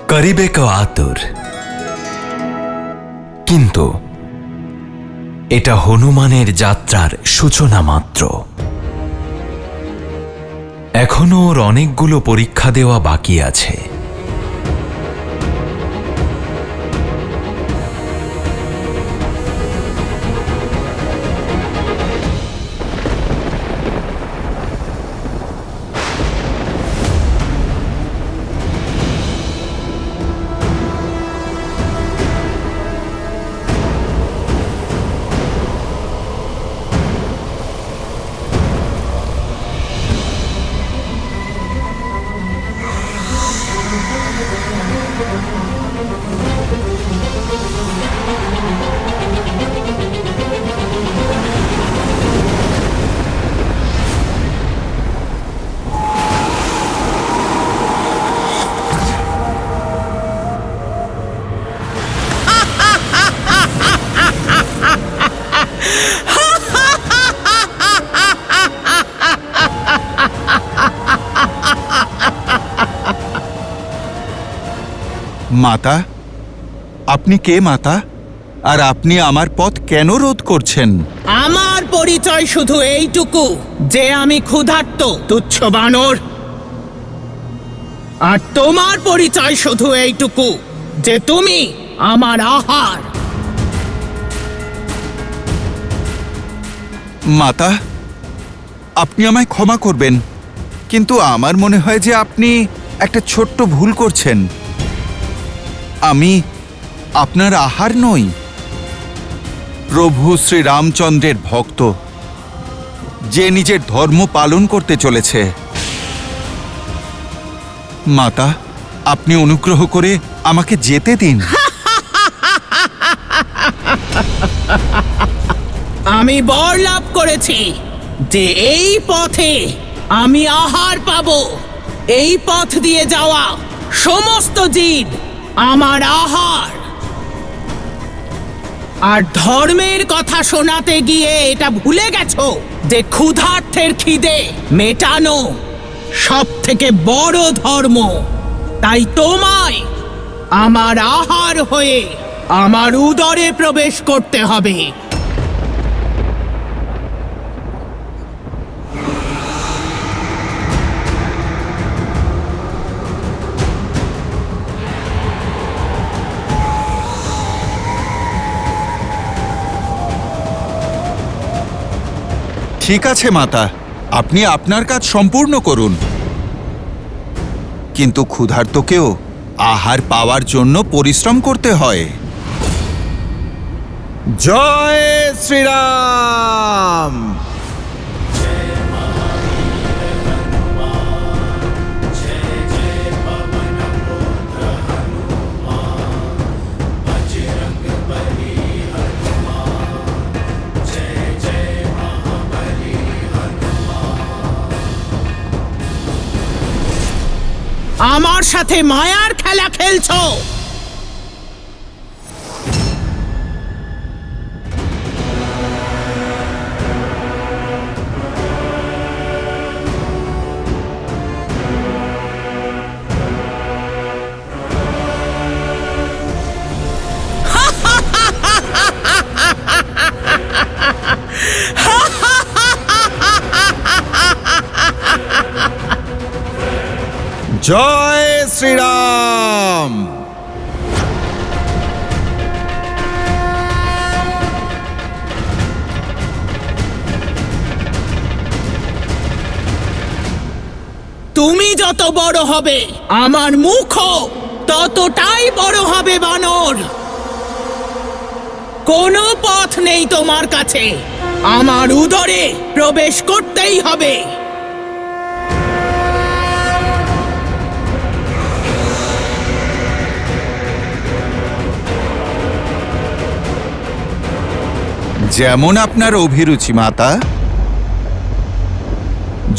করিবে কো আতুর। কিন্তু এটা হনুমানের যাত্রার সূচনা মাত্র। এখনো ওর অনেকগুলো পরীক্ষা দেওয়া বাকি আছে। মাতা, আপনি কে মাতা? আর আপনি আমার পথ কেন রোধ করছেন? আমার পরিচয় শুধু এইটুকু যে আমি ক্ষুধার্ত তুচ্ছ বানর। আর তোমার পরিচয় শুধু এইটুকু যে তুমি আমার আহার। মাতা, আপনি আমায় ক্ষমা করবেন, কিন্তু আমার মনে হয় যে আপনি একটা ছোট্ট ভুল করছেন। আমি আপনার আহার নই, প্রভু শ্রী রামচন্দ্রের ভক্ত, যে নিজের ধর্ম পালন করতে চলেছে। মাতা, আপনি অনুগ্রহ করে আমাকে যেতে দিন। আমি বর লাভ করেছি যে এই পথে আমি আহার পাবো। এই পথ দিয়ে যাওয়া সমস্ত জীব আমার আহার। আর ধর্মের কথা শোনাতে গিয়ে এটা ভুলে গেছো যে ক্ষুধার্থের খিদে মেটানো সব থেকে বড় ধর্ম। তাই তোমায় আমার আহার হয়ে আমার উদরে প্রবেশ করতে হবে। ঠিক আছে মাতা, আপনি আপনার কাজ সম্পূর্ণ করুন, কিন্তু ক্ষুধার্তকেও আহার পাওয়ার জন্য পরিশ্রম করতে হয়। জয় শ্রীরাম। আমার সাথে মায়ার খেলা খেলছো। জয় শ্রীরাম। তুমি যত বড় হবে আমার মুখও ততটাই বড় হবে বানর। কোনো পথ নেই তোমার কাছে, আমার উদরে প্রবেশ করতেই হবে। যেমন আপনার অভিরুচি মাতা।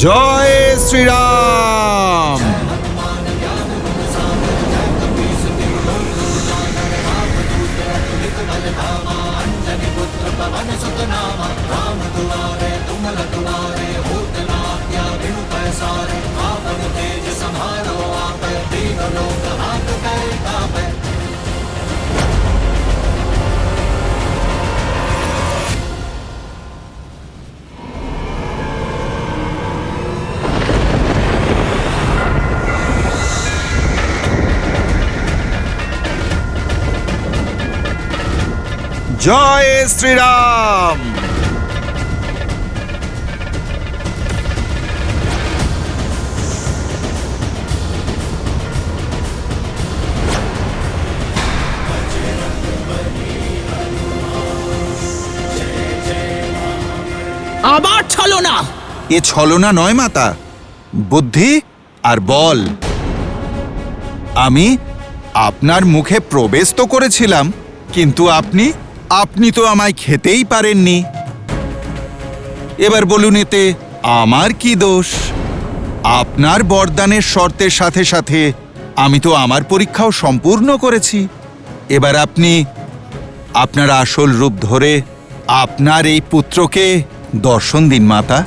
জয় শ্রীরাম। राम জয় শ্রীরাম। আবার ছলনা। এ ছলনা নয় মাতা, বুদ্ধি আর বল। আমি আপনার মুখে প্রবেশ তো করেছিলাম, কিন্তু আপনি তো আমায় খেতেই পারেননি। এবার বলুন, এতে আমার কি দোষ? আপনার বরদানের শর্তের সাথে সাথে আমি তো আমার পরীক্ষাও সম্পূর্ণ করেছি। এবার আপনি আপনার আসল রূপ ধরে আপনার এই পুত্রকে দর্শন দিন মাতা।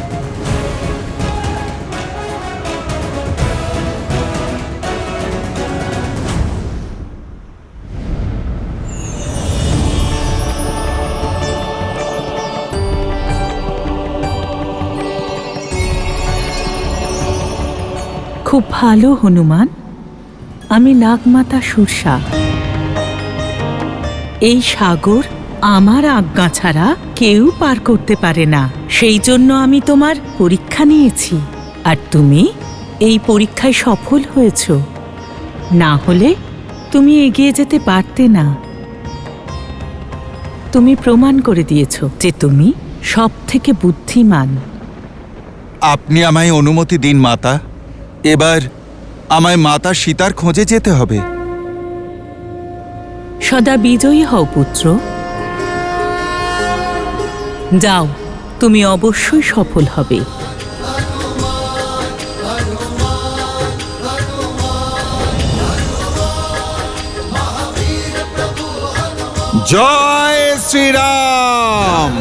খুব ভালো হনুমান। আমি নাগমাতা সুরসা। এই সাগর আমার আজ্ঞা ছাড়া কেউ পার করতে পারে না। সেই জন্য আমি তোমার পরীক্ষা নিয়েছি, আর তুমি এই পরীক্ষায় সফল হয়েছ। না হলে তুমি এগিয়ে যেতে পারতে না। তুমি প্রমাণ করে দিয়েছ যে তুমি সবথেকে বুদ্ধিমান। আপনি আমায় অনুমতি দিন মাতা। এবার আমায় মাতা সীতার খোঁজে যেতে হবে। সদা বিজয়ী হও পুত্র। যাও, তুমি অবশ্যই সফল হবে। জয় শ্রীরাম।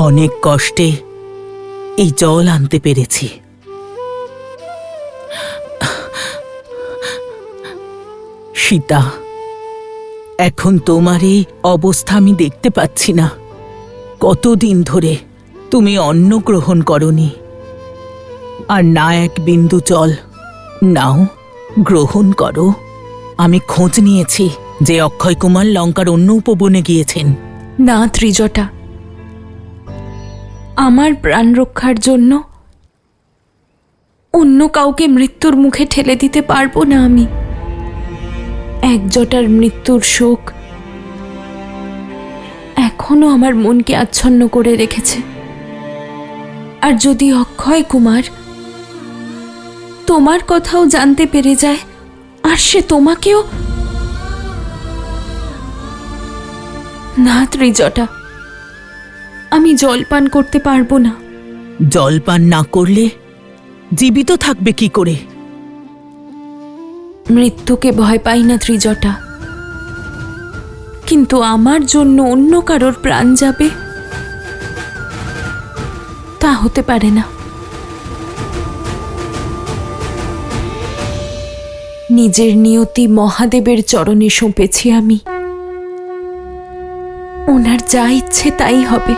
অনেক কষ্টে এই জল আনতে পেরেছি। সীতা, এখন তোমার এই অবস্থা আমি দেখতে পাচ্ছি না। কতদিন ধরে তুমি অন্ন গ্রহণ করনি, আর না এক বিন্দু জল। নাও, গ্রহণ করো। আমি খোঁজ নিয়েছি যে অক্ষয় কুমার লঙ্কার অন্য উপবনে গিয়েছেন। না ত্রিজটা, আমার প্রাণ রক্ষার জন্য অন্য কাউকে মৃত্যুর মুখে ঠেলে দিতে পারবো না আমি। একজটার মৃত্যুর শোক এখনো আমার মনকে আচ্ছন্ন করে রেখেছে। আর যদি অক্ষয় কুমার তোমার কথাও জানতে পেরে যায়, আর সে তোমাকেও... না ত্রিজটা, আমি জলপান করতে পারবো না। জলপান না করলে জীবিত থাকবে কি করে? মৃত্যুকে ভয় পাই না ত্রিজটা, কিন্তু আমার জন্য অন্য কারোর প্রাণ যাবে তা হতে পারে না। নিজের নিয়তি মহাদেবের চরণে সঁপেছি আমি। ওনার যা ইচ্ছে তাই হবে।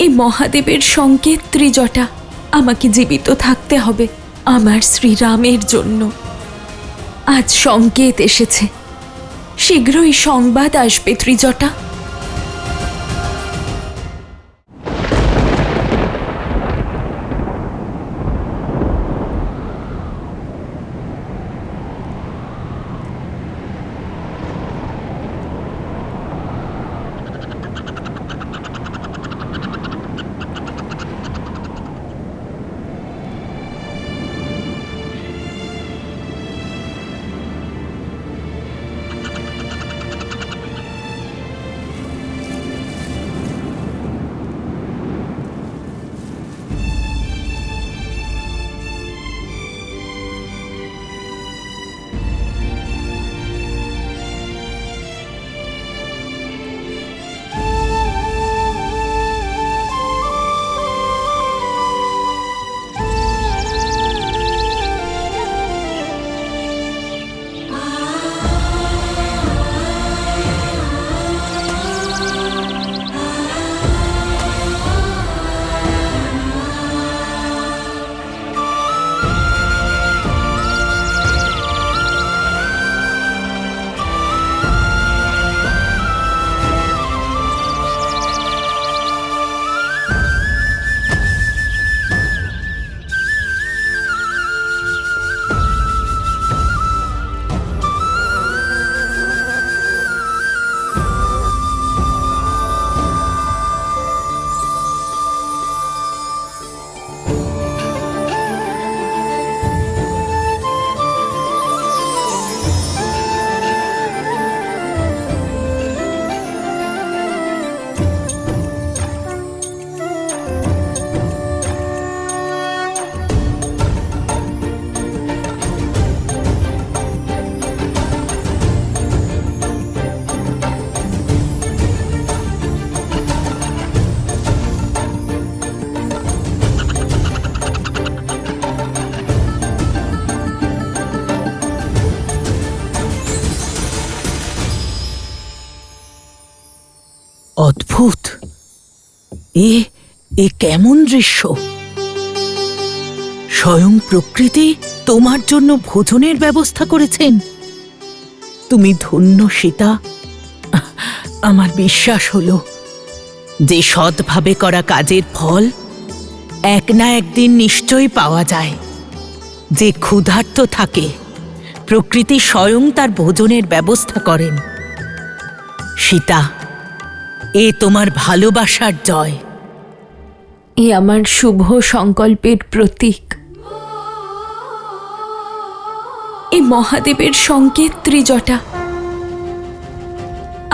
এই মহাদেবের সংকেত ত্রিজটা, আমাকে জীবিত থাকতে হবে আমার শ্রীরামের জন্য। আজ সংকেত এসেছে, শীঘ্রই সংবাদ আসবে ত্রিজটা। এ এ কেমন দৃশ্য! স্বয়ং প্রকৃতি তোমার জন্য ভোজনের ব্যবস্থা করেছেন। তুমি ধন্য সীতা। আমার বিশ্বাস হলো যে সৎভাবে করা কাজের ফল এক না একদিন নিশ্চয়ই পাওয়া যায়। যে ক্ষুধার্ত থাকে প্রকৃতি স্বয়ং তার ভোজনের ব্যবস্থা করেন। সীতা, এ তোমার ভালোবাসার জয়। এ আমার শুভ সংকল্পের প্রতীক। এ মহাদেবের সংকেত ত্রিজটা।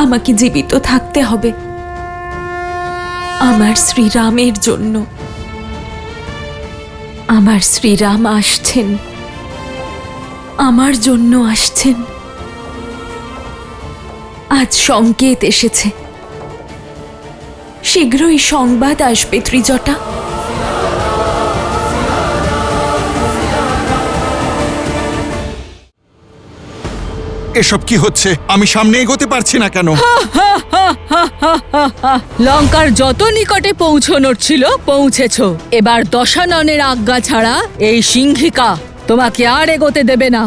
আমাকে জীবিত থাকতে হবে আমার শ্রীরামের জন্য। আমার শ্রীরাম আসছেন, আমার জন্য আসছেন। আজ সংকেত এসেছে, শীঘ্রই সংবাদ আসবে ত্রিজটা। এসব কি হচ্ছে? আমি সামনে এগোতে পারছি না কেন? লঙ্কার যত নিকটে পৌঁছনোর ছিল পৌঁছেছো। এবার দশাননের আজ্ঞা ছাড়া এই সিংহিকা তোমাকে আর এগোতে দেবে না।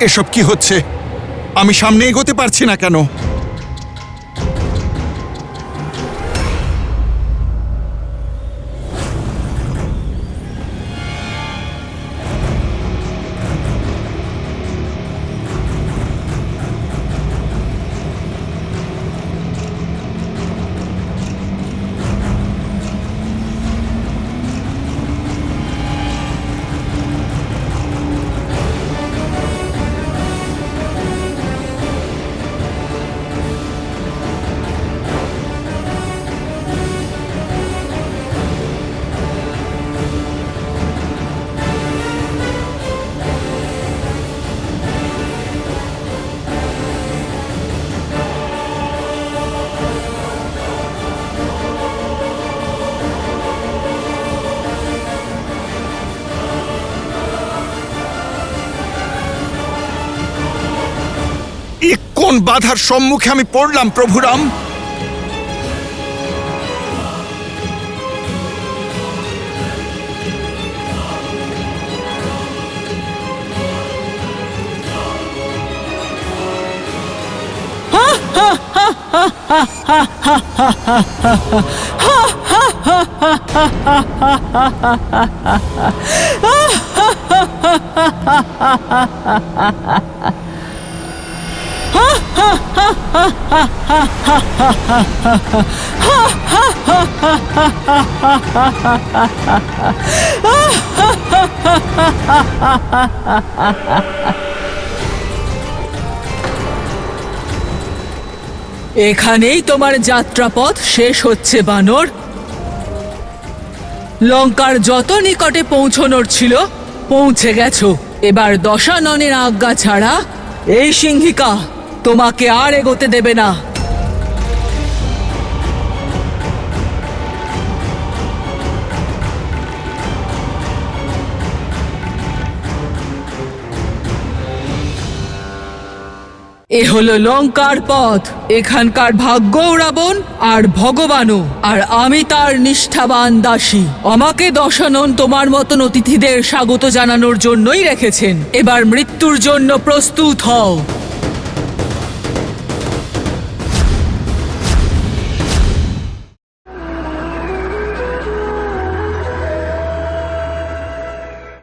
এসব কি হচ্ছে? আমি সামনে এগোতে পারছি না কেন? কোন বাধার সম্মুখে আমি পড়লাম প্রভুরাম? এখানেই তোমার যাত্রাপথ শেষ হচ্ছে বানর। লঙ্কার যত নিকটে পৌঁছনোর ছিল পৌঁছে গেছো। এবার দশাননের আজ্ঞা ছাড়া এই সিংহিকা তোমাকে আর এগোতে দেবে না। এ হলো লঙ্কার পথ। এখানকার ভাগ্যও রাবণ আর ভগবানও, আর আমি তার নিষ্ঠাবান দাসী। আমাকে দশানন তোমার মতন অতিথিদের স্বাগত জানানোর জন্যই রেখেছেন। এবার মৃত্যুর জন্য প্রস্তুত হও।